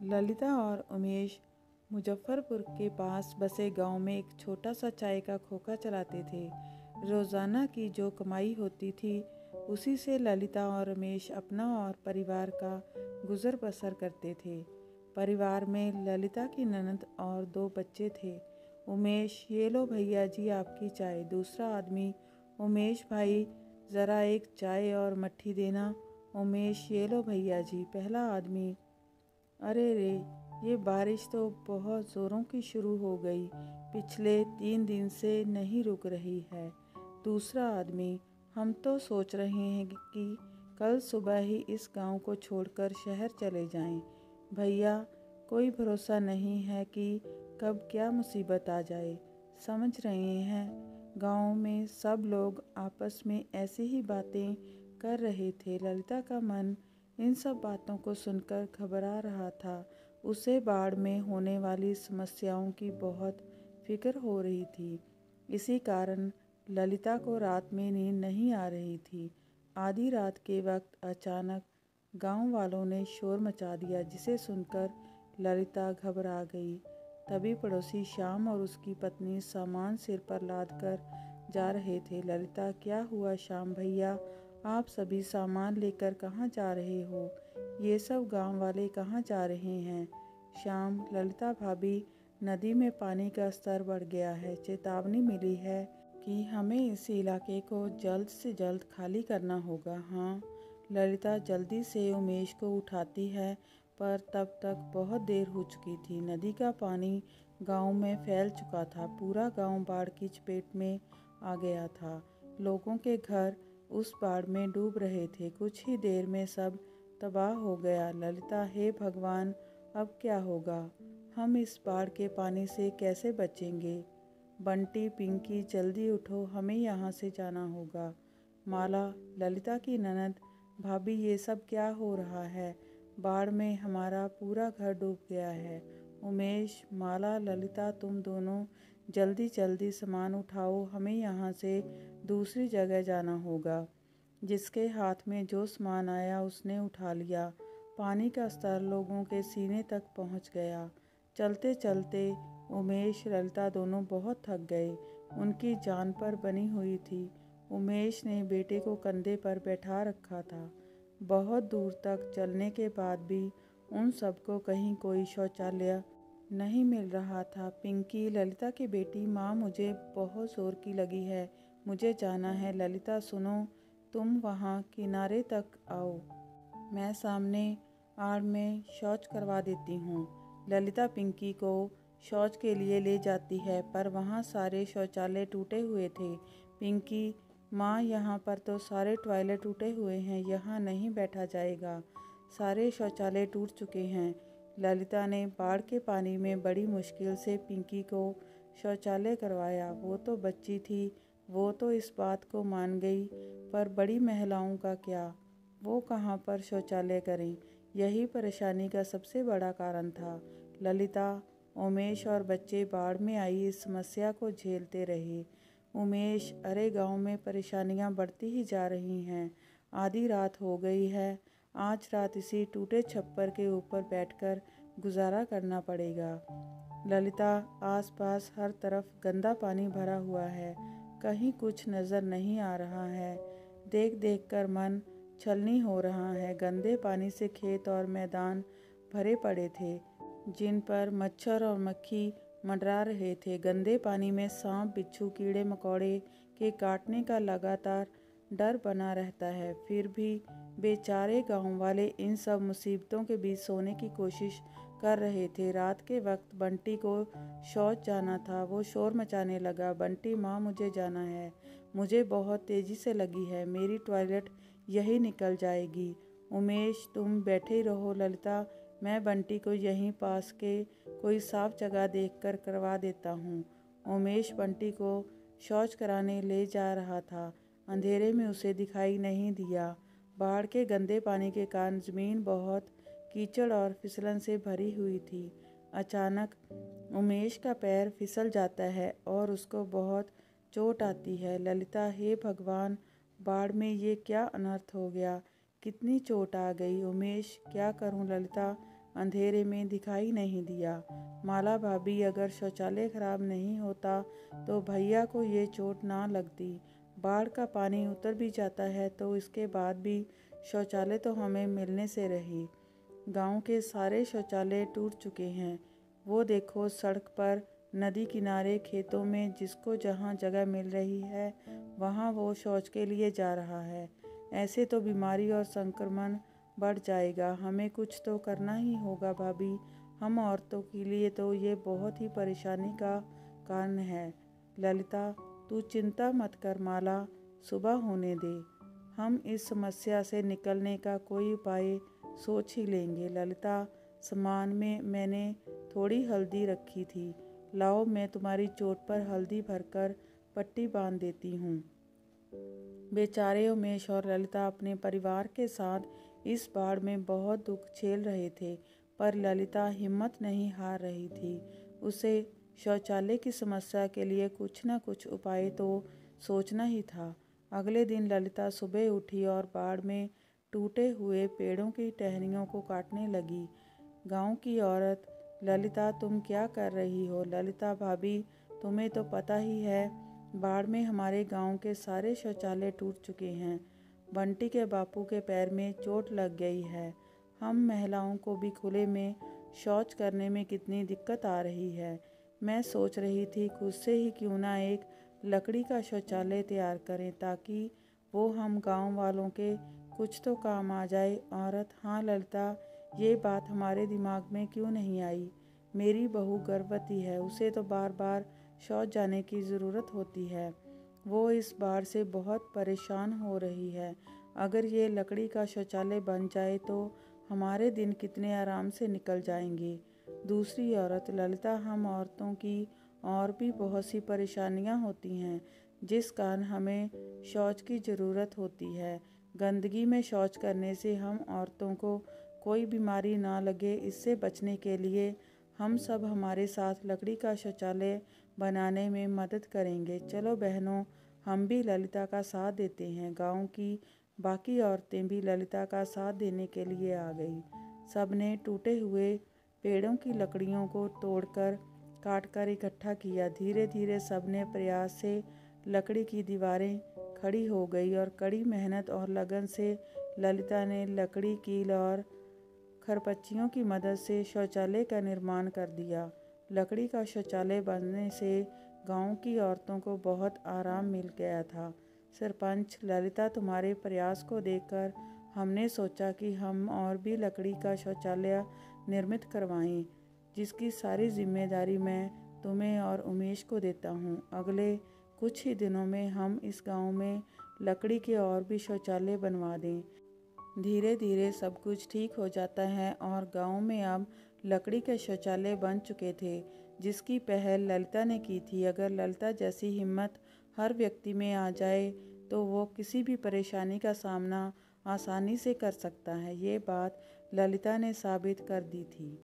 ललिता और उमेश मुजफ्फरपुर के पास बसे गांव में एक छोटा सा चाय का खोखा चलाते थे। रोज़ाना की जो कमाई होती थी उसी से ललिता और उमेश अपना और परिवार का गुजर बसर करते थे। परिवार में ललिता की ननद और 2 बच्चे थे। उमेश, ये लो भैया जी आपकी चाय। दूसरा आदमी, उमेश भाई ज़रा एक चाय और मट्ठी देना। उमेश, ये लो भैया जी। पहला आदमी, अरे रे, ये बारिश तो बहुत ज़ोरों की शुरू हो गई, पिछले 3 दिन से नहीं रुक रही है। दूसरा आदमी, हम तो सोच रहे हैं कि कल सुबह ही इस गांव को छोड़कर शहर चले जाएं। भैया, कोई भरोसा नहीं है कि कब क्या मुसीबत आ जाए। समझ रहे हैं, गांव में सब लोग आपस में ऐसी ही बातें कर रहे थे। ललिता का मन इन सब बातों को सुनकर घबरा रहा था। उसे बाढ़ में होने वाली समस्याओं की बहुत फिक्र हो रही थी। इसी कारण ललिता को रात में नींद नहीं आ रही थी। आधी रात के वक्त अचानक गांव वालों ने शोर मचा दिया, जिसे सुनकर ललिता घबरा गई। तभी पड़ोसी श्याम और उसकी पत्नी सामान सिर पर लाद कर जा रहे थे। ललिता, क्या हुआ श्याम भैया, आप सभी सामान लेकर कहाँ जा रहे हो? ये सब गांव वाले कहाँ जा रहे हैं? श्याम, ललिता भाभी, नदी में पानी का स्तर बढ़ गया है। चेतावनी मिली है कि हमें इस इलाके को जल्द से जल्द खाली करना होगा। हाँ। ललिता जल्दी से उमेश को उठाती है, पर तब तक बहुत देर हो चुकी थी। नदी का पानी गांव में फैल चुका था। पूरा गांव बाढ़ की चपेट में आ गया था। लोगों के घर उस बाढ़ में डूब रहे थे। कुछ ही देर में सब तबाह हो गया। ललिता, हे भगवान, अब क्या होगा? हम इस बाढ़ के पानी से कैसे बचेंगे? बंटी, पिंकी, जल्दी उठो, हमें यहाँ से जाना होगा। माला, ललिता की ननद, भाभी, ये सब क्या हो रहा है? बाढ़ में हमारा पूरा घर डूब गया है। उमेश, माला, ललिता, तुम दोनों जल्दी जल्दी सामान उठाओ, हमें यहाँ से दूसरी जगह जाना होगा। जिसके हाथ में जो सामान आया उसने उठा लिया। पानी का स्तर लोगों के सीने तक पहुँच गया। चलते चलते उमेश, ललिता दोनों बहुत थक गए। उनकी जान पर बनी हुई थी। उमेश ने बेटे को कंधे पर बैठा रखा था। बहुत दूर तक चलने के बाद भी उन सबको कहीं कोई शौचालय नहीं मिल रहा था। पिंकी, ललिता की बेटी, माँ मुझे बहुत जोर की लगी है, मुझे जाना है। ललिता, सुनो, तुम वहाँ किनारे तक आओ, मैं सामने आड़ में शौच करवा देती हूँ। ललिता पिंकी को शौच के लिए ले जाती है, पर वहाँ सारे शौचालय टूटे हुए थे। पिंकी, माँ, यहाँ पर तो सारे टॉयलेट टूटे हुए हैं, यहाँ नहीं बैठा जाएगा, सारे शौचालय टूट चुके हैं। ललिता ने बाढ़ के पानी में बड़ी मुश्किल से पिंकी को शौचालय करवाया। वो तो बच्ची थी, वो तो इस बात को मान गई, पर बड़ी महिलाओं का क्या? वो कहाँ पर शौचालय करें? यही परेशानी का सबसे बड़ा कारण था। ललिता, उमेश और बच्चे बाढ़ में आई इस समस्या को झेलते रहे। उमेश, अरे गांव में परेशानियां बढ़ती ही जा रही हैं। आधी रात हो गई है, आज रात इसी टूटे छप्पर के ऊपर बैठकर गुजारा करना पड़ेगा। ललिता, आसपास हर तरफ गंदा पानी भरा हुआ है, कहीं कुछ नज़र नहीं आ रहा है। देख देख कर मन छलनी हो रहा है। गंदे पानी से खेत और मैदान भरे पड़े थे, जिन पर मच्छर और मक्खी मंडरा रहे थे। गंदे पानी में सांप, बिच्छू, कीड़े मकोड़े के काटने का लगातार डर बना रहता है। फिर भी बेचारे गांव वाले इन सब मुसीबतों के बीच सोने की कोशिश कर रहे थे। रात के वक्त बंटी को शौच जाना था। वो शोर मचाने लगा, बंटी, माँ, मुझे जाना है, मुझे बहुत तेज़ी से लगी है, मेरी टॉयलेट यही निकल जाएगी। उमेश, तुम बैठे रहो। ललिता, मैं बंटी को यहीं पास के कोई साफ जगह देखकर करवा देता हूँ। उमेश बंटी को शौच कराने ले जा रहा था। अंधेरे में उसे दिखाई नहीं दिया। बाढ़ के गंदे पानी के कारण ज़मीन बहुत कीचड़ और फिसलन से भरी हुई थी। अचानक उमेश का पैर फिसल जाता है और उसको बहुत चोट आती है। ललिता, हे भगवान, बाढ़ में ये क्या अनर्थ हो गया, कितनी चोट आ गई। उमेश, क्या करूं ललिता, अंधेरे में दिखाई नहीं दिया। माला भाभी, अगर शौचालय खराब नहीं होता तो भैया को ये चोट ना लगती। बाढ़ का पानी उतर भी जाता है तो इसके बाद भी शौचालय तो हमें मिलने से रही। गांव के सारे शौचालय टूट चुके हैं। वो देखो, सड़क पर, नदी किनारे, खेतों में, जिसको जहाँ जगह मिल रही है वहाँ वो शौच के लिए जा रहा है। ऐसे तो बीमारी और संक्रमण बढ़ जाएगा। हमें कुछ तो करना ही होगा भाभी। हम औरतों के लिए तो ये बहुत ही परेशानी का कारण है। ललिता, तू चिंता मत कर माला, सुबह होने दे। हम इस समस्या से निकलने का कोई उपाय सोच ही लेंगे। ललिता, सामान में मैंने थोड़ी हल्दी रखी थी, लाओ मैं तुम्हारी चोट पर हल्दी भरकर पट्टी बांध देती हूँ। बेचारे उमेश और ललिता अपने परिवार के साथ इस बाढ़ में बहुत दुख झेल रहे थे, पर ललिता हिम्मत नहीं हार रही थी। उसे शौचालय की समस्या के लिए कुछ न कुछ उपाय तो सोचना ही था। अगले दिन ललिता सुबह उठी और बाढ़ में टूटे हुए पेड़ों की टहनियों को काटने लगी। गांव की औरत, ललिता तुम क्या कर रही हो? ललिता भाभी, तुम्हें तो पता ही है, बाढ़ में हमारे गांव के सारे शौचालय टूट चुके हैं। बंटी के बापू के पैर में चोट लग गई है। हम महिलाओं को भी खुले में शौच करने में कितनी दिक्कत आ रही है। मैं सोच रही थी खुद से ही क्यों ना एक लकड़ी का शौचालय तैयार करें, ताकि वो हम गांव वालों के कुछ तो काम आ जाए। औरत, हाँ ललिता, ये बात हमारे दिमाग में क्यों नहीं आई? मेरी बहू गर्भवती है, उसे तो बार बार शौच जाने की ज़रूरत होती है। वो इस बाढ़ से बहुत परेशान हो रही है। अगर ये लकड़ी का शौचालय बन जाए तो हमारे दिन कितने आराम से निकल जाएंगे। दूसरी औरत, ललिता, हम औरतों की और भी बहुत सी परेशानियां होती हैं जिस कारण हमें शौच की ज़रूरत होती है। गंदगी में शौच करने से हम औरतों को कोई बीमारी ना लगे, इससे बचने के लिए हम सब हमारे साथ लकड़ी का शौचालय बनाने में मदद करेंगे। चलो बहनों, हम भी ललिता का साथ देते हैं। गांव की बाकी औरतें भी ललिता का साथ देने के लिए आ गई। सबने टूटे हुए पेड़ों की लकड़ियों को तोड़कर काटकर इकट्ठा किया। धीरे धीरे सबने प्रयास से लकड़ी की दीवारें खड़ी हो गई और कड़ी मेहनत और लगन से ललिता ने लकड़ी, कील और खरपच्चियों की मदद से शौचालय का निर्माण कर दिया। लकड़ी का शौचालय बनने से गांव की औरतों को बहुत आराम मिल गया था। सरपंच, ललिता, तुम्हारे प्रयास को देखकर हमने सोचा कि हम और भी लकड़ी का शौचालय निर्मित करवाएं, जिसकी सारी जिम्मेदारी मैं तुम्हें और उमेश को देता हूँ। अगले कुछ ही दिनों में हम इस गांव में लकड़ी के और भी शौचालय बनवा दें। धीरे धीरे सब कुछ ठीक हो जाता है और गांव में अब लकड़ी के शौचालय बन चुके थे, जिसकी पहल ललिता ने की थी। अगर ललिता जैसी हिम्मत हर व्यक्ति में आ जाए तो वो किसी भी परेशानी का सामना आसानी से कर सकता है। ये बात ललिता ने साबित कर दी थी।